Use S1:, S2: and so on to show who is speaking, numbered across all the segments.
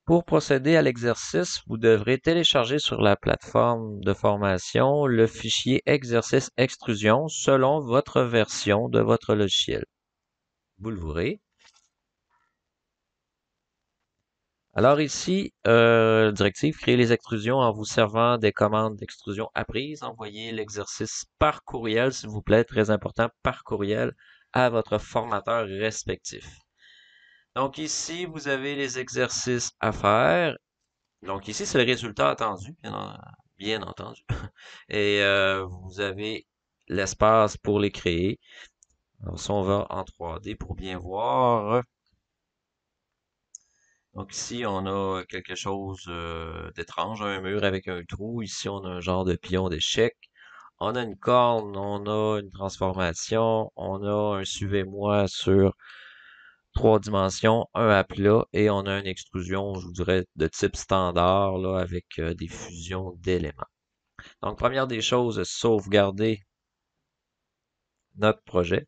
S1: Pour procéder à l'exercice, vous devrez télécharger sur la plateforme de formation le fichier exercice extrusion selon votre version de votre logiciel. Vous l'ouvrez. Alors ici, directive, créer les extrusions en vous servant des commandes d'extrusion apprises. Envoyez l'exercice par courriel, s'il vous plaît, très important, par courriel à votre formateur respectif. Donc ici, vous avez les exercices à faire. Donc ici, c'est le résultat attendu, bien entendu. Et vous avez l'espace pour les créer. Alors, si on va en 3D pour bien voir. Donc ici, on a quelque chose d'étrange, un mur avec un trou. Ici, on a un genre de pion d'échec. On a une corne, on a une transformation, on a un suivez-moi sur 3 dimensions, un à plat, et on a une extrusion, je vous dirais, de type standard, là, avec des fusions d'éléments. Donc, première des choses, sauvegarder notre projet.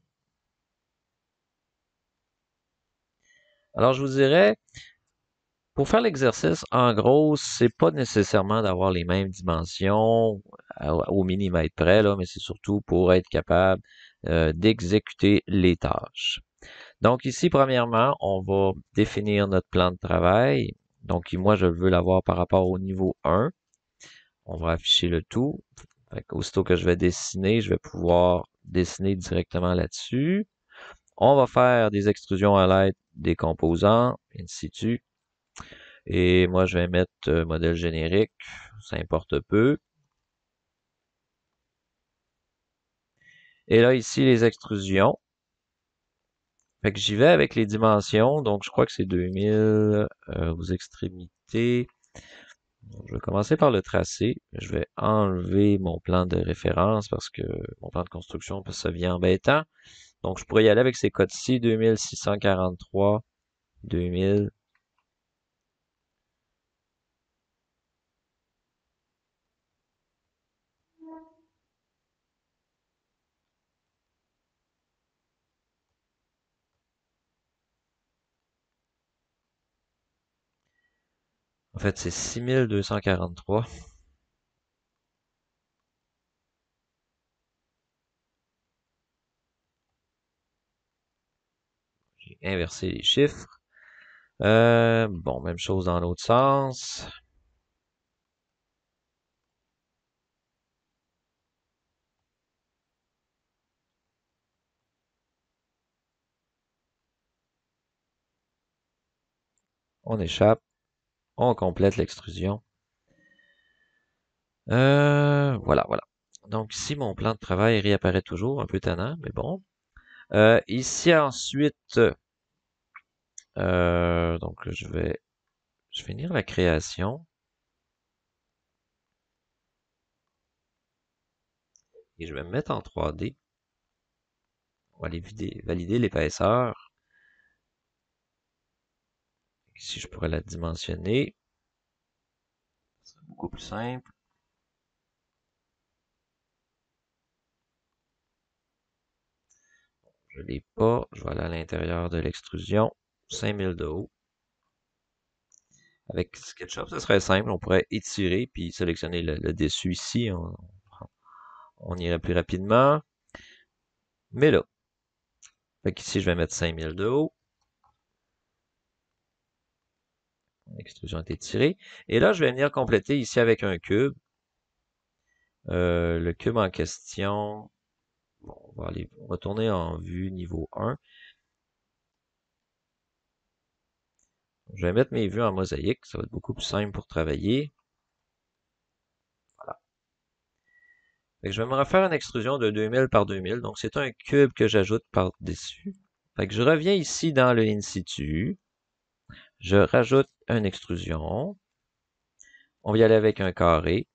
S1: Alors, je vous dirais, pour faire l'exercice, en gros, c'est pas nécessairement d'avoir les mêmes dimensions au millimètre près, là, mais c'est surtout pour être capable d'exécuter les tâches. Donc ici, premièrement, on va définir notre plan de travail. Donc moi, je veux l'avoir par rapport au niveau 1. On va afficher le tout. Aussitôt que je vais dessiner, je vais pouvoir dessiner directement là-dessus. On va faire des extrusions à l'aide des composants, in situ. Et moi, je vais mettre modèle générique, ça importe peu. Et là, ici, les extrusions. Fait que j'y vais avec les dimensions. Donc, je crois que c'est 2000 aux extrémités. Je vais commencer par le tracé. Je vais enlever mon plan de référence parce que mon plan de construction, ça devient embêtant. Donc, je pourrais y aller avec ces codes-ci, 2643, 2000. En fait, c'est 6243. J'ai inversé les chiffres. Bon, même chose dans l'autre sens. On échappe. On complète l'extrusion. Voilà, voilà. Donc ici, mon plan de travail réapparaît toujours, un peu tannant, mais bon. Ici, ensuite, donc je vais finir la création et je vais me mettre en 3D. On va aller valider l'épaisseur. Ici, je pourrais la dimensionner. C'est beaucoup plus simple. Je ne l'ai pas. Je vais aller à l'intérieur de l'extrusion. 5000 de haut. Avec SketchUp, ce serait simple. On pourrait étirer puis sélectionner le dessus ici. On irait plus rapidement. Mais là, fait qu'ici, je vais mettre 5000 de haut. L'extrusion est étirée. Et là, je vais venir compléter ici avec un cube. Le cube en question, bon, on va aller retourner en vue niveau 1. Je vais mettre mes vues en mosaïque, ça va être beaucoup plus simple pour travailler. Voilà. Fait que je vais me refaire une extrusion de 2000 par 2000, donc c'est un cube que j'ajoute par-dessus. Fait que je reviens ici dans le in situ, je rajoute une extrusion, on va y aller avec un carré.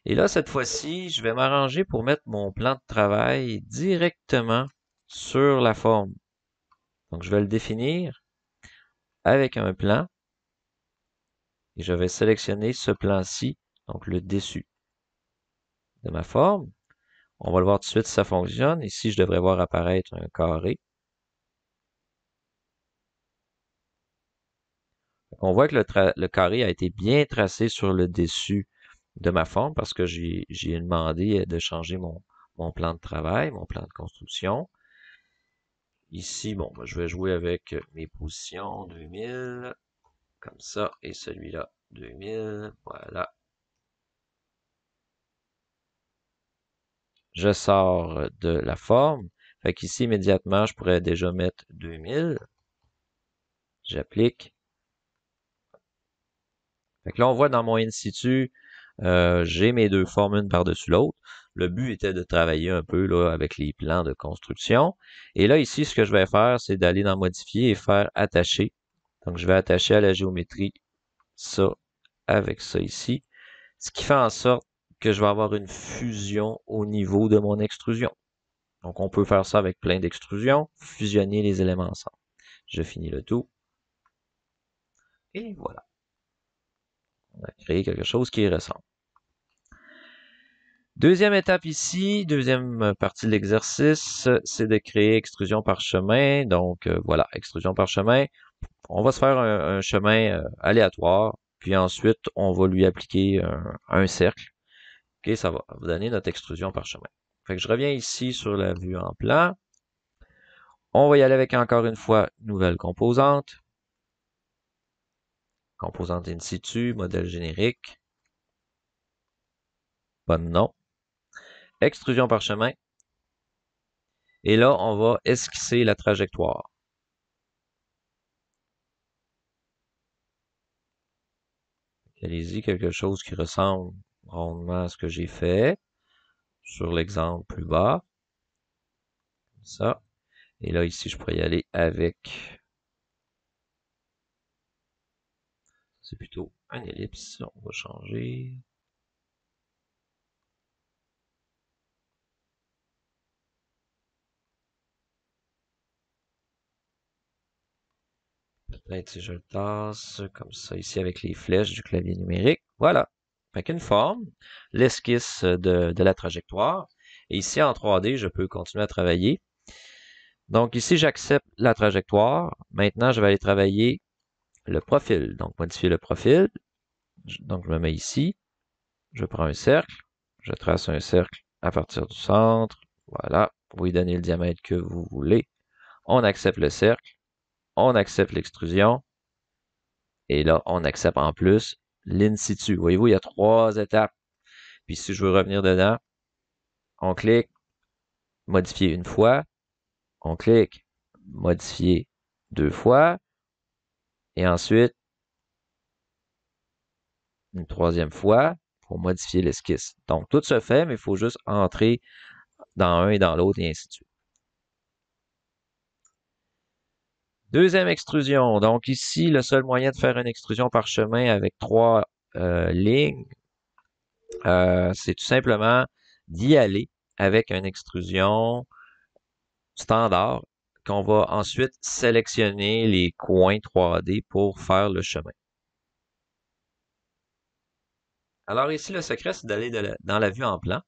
S1: Et là, cette fois-ci, je vais m'arranger pour mettre mon plan de travail directement sur la forme. Donc, je vais le définir avec un plan et je vais sélectionner ce plan-ci, donc le dessus de ma forme. On va le voir tout de suite si ça fonctionne. Ici, je devrais voir apparaître un carré. On voit que le carré a été bien tracé sur le dessus de ma forme parce que j'ai demandé de changer mon plan de travail, mon plan de construction. Ici, bon, je vais jouer avec mes positions 2000, comme ça, et celui-là 2000, voilà. Je sors de la forme. Fait qu'ici, immédiatement, je pourrais déjà mettre 2000. J'applique. Fait que là, on voit dans mon in situ, j'ai mes deux formes une par-dessus l'autre. Le but était de travailler un peu là avec les plans de construction. Et là, ici, ce que je vais faire, c'est d'aller dans Modifier et faire Attacher. Donc, je vais attacher à la géométrie ça avec ça ici. Ce qui fait en sorte que je vais avoir une fusion au niveau de mon extrusion. Donc, on peut faire ça avec plein d'extrusions, fusionner les éléments ensemble. Je finis le tout. Et voilà. On a créé quelque chose qui ressemble. Deuxième étape ici, deuxième partie de l'exercice, c'est de créer extrusion parchemin. Donc voilà, extrusion parchemin. On va se faire un chemin aléatoire, puis ensuite on va lui appliquer un cercle. Ok, ça va donner notre extrusion parchemin. Fait que je reviens ici sur la vue en plan. On va y aller avec encore une fois nouvelle composante. Composante in situ, modèle générique. Pas de nom. Extrusion parchemin. Et là, on va esquisser la trajectoire. Allez-y, quelque chose qui ressemble rondement à ce que j'ai fait sur l'exemple plus bas. Comme ça. Et là, ici, je pourrais y aller avec, c'est plutôt un ellipse. On va changer. Peut-être si je le tasse, comme ça, ici, avec les flèches du clavier numérique. Voilà. Fait qu'une forme, l'esquisse de la trajectoire. Et ici, en 3D, je peux continuer à travailler. Donc ici, j'accepte la trajectoire. Maintenant, je vais aller travailler le profil. Donc, modifier le profil. Donc, je me mets ici. Je prends un cercle. Je trace un cercle à partir du centre. Voilà. Vous lui donnez le diamètre que vous voulez. On accepte le cercle. On accepte l'extrusion. Et là, on accepte en plus l'in situ. Voyez-vous, il y a 3 étapes. Puis si je veux revenir dedans, on clique, modifier une fois. On clique, modifier 2 fois. Et ensuite, une 3e fois pour modifier l'esquisse. Donc, tout se fait, mais il faut juste entrer dans un et dans l'autre et ainsi de suite. Deuxième extrusion. Donc ici, le seul moyen de faire une extrusion parchemin avec 3 lignes, c'est tout simplement d'y aller avec une extrusion standard qu'on va ensuite sélectionner les coins 3D pour faire le chemin. Alors ici, le secret, c'est d'aller dans la vue en plan,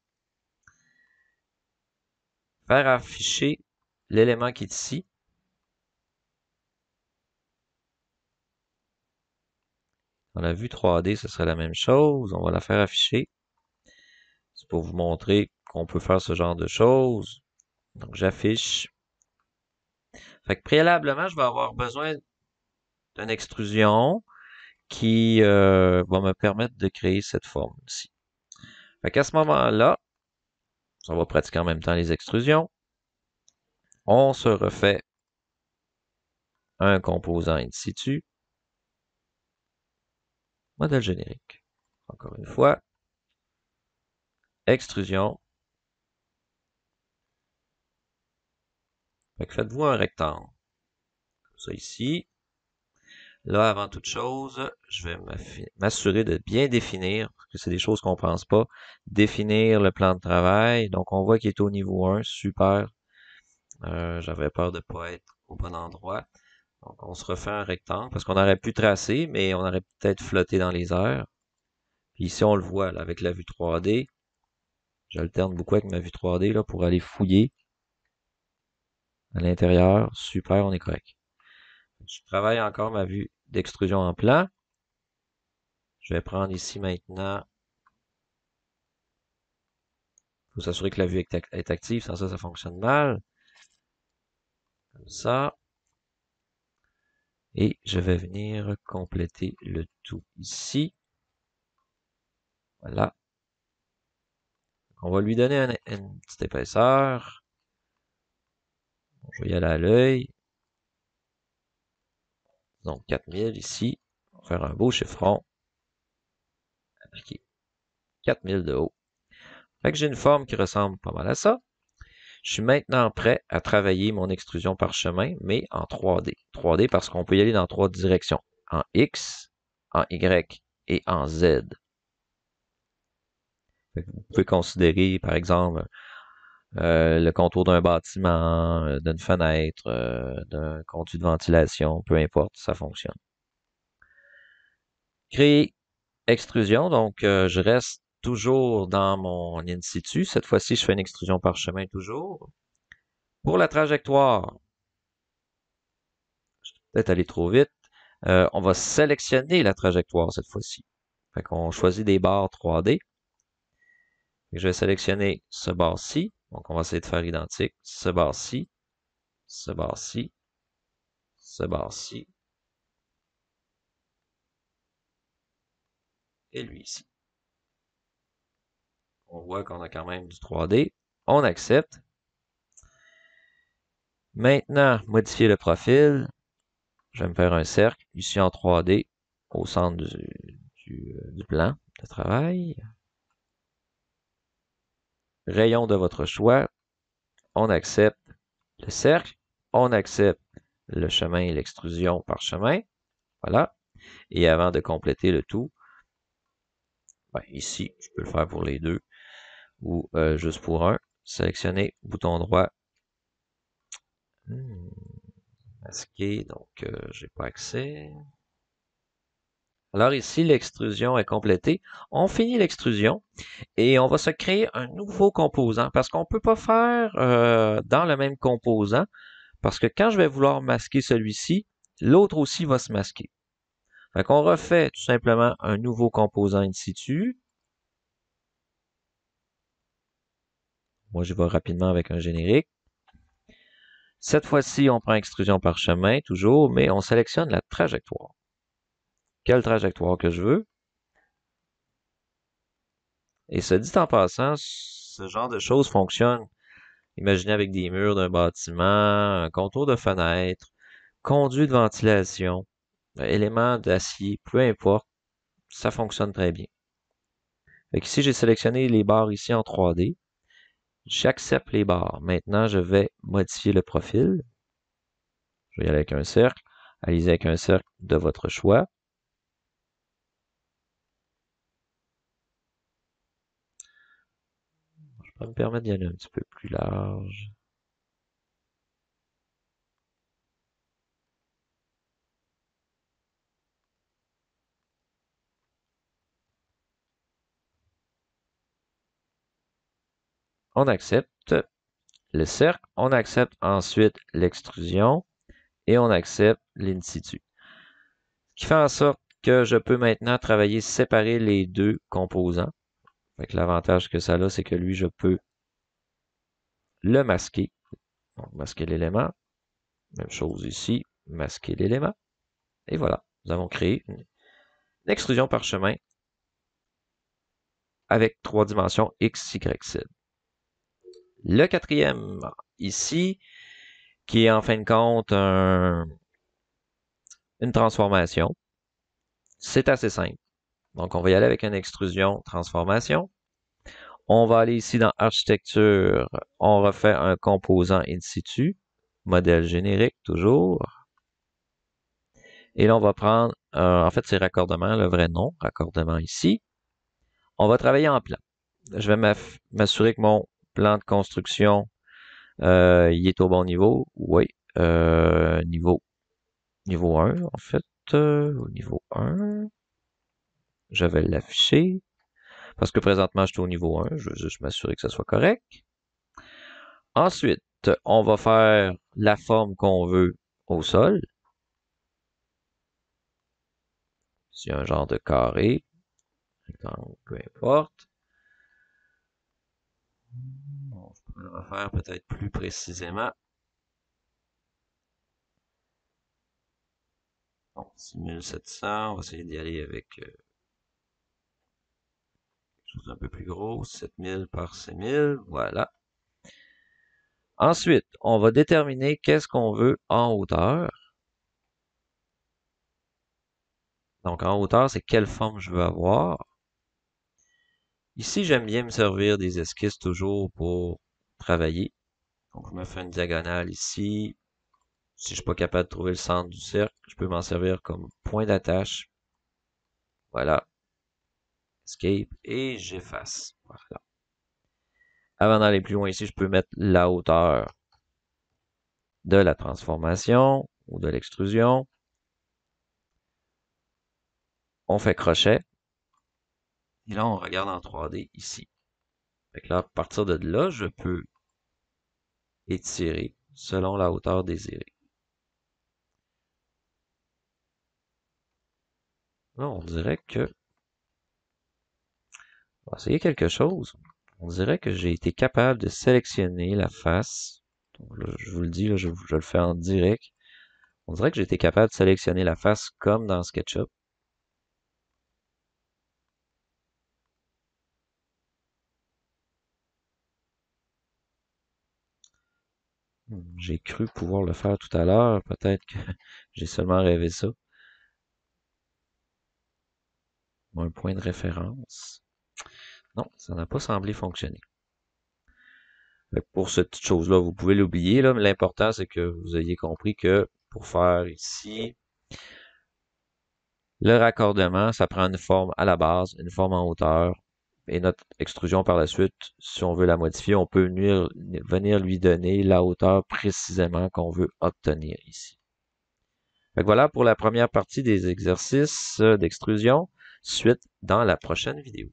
S1: faire afficher l'élément qui est ici. Dans la vue 3D, ce serait la même chose. On va la faire afficher. C'est pour vous montrer qu'on peut faire ce genre de choses. Donc, j'affiche. Fait que préalablement, je vais avoir besoin d'une extrusion qui va me permettre de créer cette forme ici. Fait qu'à ce moment-là, on va pratiquer en même temps les extrusions. On se refait un composant in situ. Modèle générique. Encore une fois. Extrusion. Fait que faites-vous un rectangle. Comme ça ici. Là, avant toute chose, je vais m'assurer de bien définir, parce que c'est des choses qu'on pense pas, définir le plan de travail. Donc, on voit qu'il est au niveau 1, super. J'avais peur de pas être au bon endroit. Donc, on se refait un rectangle, parce qu'on aurait pu tracer, mais on aurait peut-être flotté dans les airs. Puis ici, on le voit, là, avec la vue 3D. J'alterne beaucoup avec ma vue 3D, là, pour aller fouiller à l'intérieur. Super, on est correct. Je travaille encore ma vue d'extrusion en plan. Je vais prendre ici maintenant. Il faut s'assurer que la vue est active, sans ça, ça fonctionne mal. Comme ça. Et je vais venir compléter le tout ici. Voilà. On va lui donner une petite épaisseur. Je vais y aller à l'œil. Donc 4000 ici. On va faire un beau chiffron. Appliquer 4000 de haut. Fait que j'ai une forme qui ressemble pas mal à ça. Je suis maintenant prêt à travailler mon extrusion parchemin, mais en 3D. 3D parce qu'on peut y aller dans 3 directions. En X, en Y et en Z. Vous pouvez considérer, par exemple, le contour d'un bâtiment, d'une fenêtre, d'un conduit de ventilation, peu importe, ça fonctionne. Créer extrusion, donc je reste toujours dans mon in situ. Cette fois-ci, je fais une extrusion parchemin toujours. Pour la trajectoire, je vais peut-être aller trop vite, on va sélectionner la trajectoire cette fois-ci. Fait qu'on choisit des barres 3D. Je vais sélectionner ce barre-ci. Donc, on va essayer de faire identique. Ce barre-ci, ce barre-ci, ce barre-ci, et lui ici. On voit qu'on a quand même du 3D. On accepte. Maintenant, modifier le profil. Je vais me faire un cercle, ici en 3D, au centre du plan de travail. Rayon de votre choix. On accepte le cercle. On accepte le chemin et l'extrusion par chemin. Voilà. Et avant de compléter le tout, ben, ici, je peux le faire pour les deux ou juste pour un. Sélectionner, bouton droit. Masquer, donc j'ai pas accès. Alors ici, l'extrusion est complétée. On finit l'extrusion et on va se créer un nouveau composant parce qu'on ne peut pas faire dans le même composant parce que quand je vais vouloir masquer celui-ci, l'autre aussi va se masquer. Fait qu'on refait tout simplement un nouveau composant in situ. Moi, je vais rapidement avec un générique. Cette fois-ci, on prend extrusion par chemin, toujours, mais on sélectionne la trajectoire. Quelle trajectoire que je veux? Et ce dit en passant, ce genre de choses fonctionne. Imaginez avec des murs d'un bâtiment, un contour de fenêtre, conduit de ventilation, éléments d'acier, peu importe, ça fonctionne très bien. Fait ici, j'ai sélectionné les barres ici en 3D. J'accepte les barres. Maintenant, je vais modifier le profil. Je vais y aller avec un cercle. Allez-y avec un cercle de votre choix. Je peux me permettre d'y aller un petit peu plus large. On accepte le cercle. On accepte ensuite l'extrusion et on accepte l'in situ. Ce qui fait en sorte que je peux maintenant travailler, séparer les deux composants. L'avantage que ça a, c'est que lui, je peux le masquer. Donc, masquer l'élément. Même chose ici, masquer l'élément. Et voilà, nous avons créé une extrusion parchemin avec 3 dimensions X, Y, Z. Le quatrième ici, qui est en fin de compte une transformation, c'est assez simple. Donc, on va y aller avec une extrusion transformation. On va aller ici dans architecture. On refait un composant in situ. Modèle générique, toujours. Et là, on va prendre, en fait, c'est raccordement, le vrai nom, raccordement ici. On va travailler en plan. Je vais m'assurer que mon plan de construction, il est au bon niveau. Oui, niveau 1, en fait. Au niveau 1. Je vais l'afficher. Parce que présentement, je suis au niveau 1. Je veux juste m'assurer que ça soit correct. Ensuite, on va faire la forme qu'on veut au sol. C'est un genre de carré, rectangle, peu importe. Bon, je pourrais le refaire peut-être plus précisément. Bon, 6700, on va essayer d'y aller avec quelque chose d'un peu plus gros, 7000 par 6000, voilà. Ensuite, on va déterminer qu'est-ce qu'on veut en hauteur. Donc, en hauteur, c'est quelle forme je veux avoir. Ici, j'aime bien me servir des esquisses toujours pour travailler. Donc, je me fais une diagonale ici. Si je suis pas capable de trouver le centre du cercle, je peux m'en servir comme point d'attache. Voilà. Escape. Et j'efface. Voilà. Avant d'aller plus loin ici, je peux mettre la hauteur de la transformation ou de l'extrusion. On fait crochet. Et là, on regarde en 3D ici. Fait que là, à partir de là, je peux étirer selon la hauteur désirée. Là, on dirait que... On va essayer quelque chose. On dirait que j'ai été capable de sélectionner la face. Donc là, je vous le dis, là, je le fais en direct. On dirait que j'ai été capable de sélectionner la face comme dans SketchUp. J'ai cru pouvoir le faire tout à l'heure. Peut-être que j'ai seulement rêvé ça. Un point de référence. Non, ça n'a pas semblé fonctionner. Pour cette petite chose-là, vous pouvez l'oublier, là, mais l'important, c'est que vous ayez compris que pour faire ici le raccordement, ça prend une forme à la base, une forme en hauteur, et notre extrusion par la suite, si on veut la modifier, on peut venir lui donner la hauteur précisément qu'on veut obtenir ici. Fait que voilà pour la première partie des exercices d'extrusion. Suite dans la prochaine vidéo.